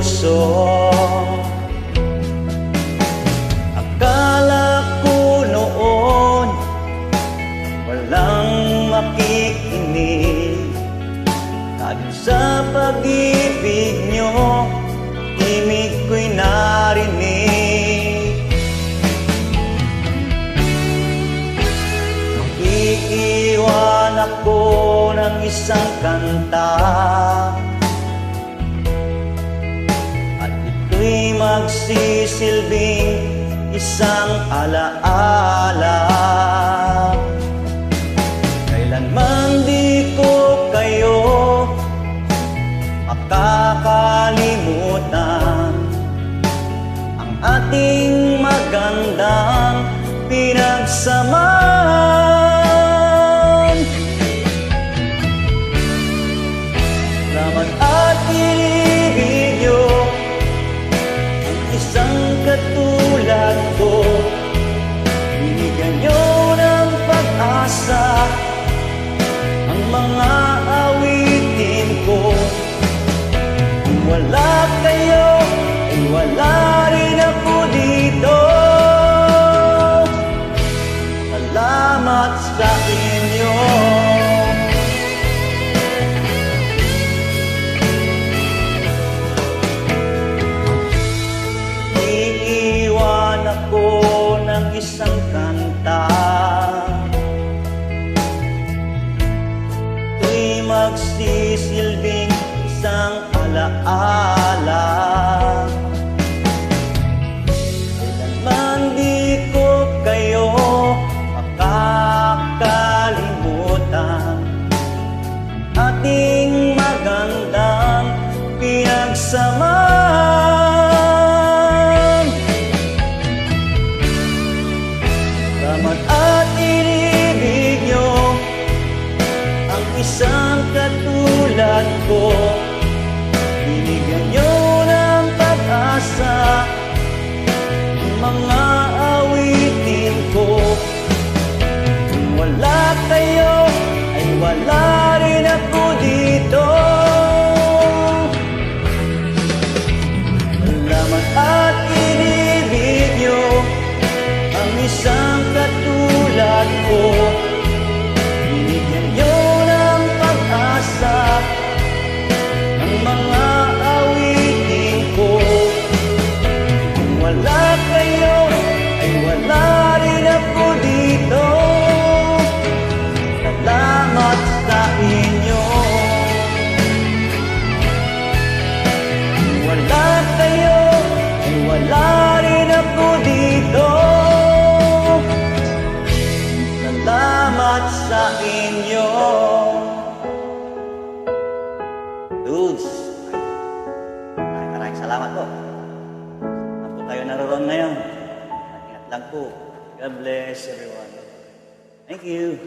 puso. Akala ko noon walang makikinig, at sa pag-ibig nyo imig ko'y narinig. Iiwan ako ng isang kanta, at ito'y magsisilbing isang alaala. Kailanman di ko kayo makakalimutan, ang ating magandang pinagsamaan. Salamat at inibig nyo ang isang katulad ko. Binigyan nyo ng pag-asa ang mga awitin ko. Kung wala kayo, ay wala rin ako dito. Salamat sa inyo. Iiwan ako ng isang kanta, ito'y magsisilbing isang alaala. Kailanman di ko kayo makakalimutan, ating magandang pinagsamaan. Salamat at inibig nyo ang isang katulad ko. Binigyan nyo ng pag-asa ang mga awitin ko. Kung wala kayo, ay wala rin ako dito. Salamat at inibig nyo ang isang katulad ko. Binigyan nyo ng pag-asa ang mga awitin ko. Kung wala kayo, ay wala rin ako dito. Salamat sa inyo. Kung wala kayo, ay wala rin ako dito. Salamat sa inyo. Dudes, maraming salamat po. Saan po tayo naroon ngayon? Ingat lang po. God bless everyone. Thank you.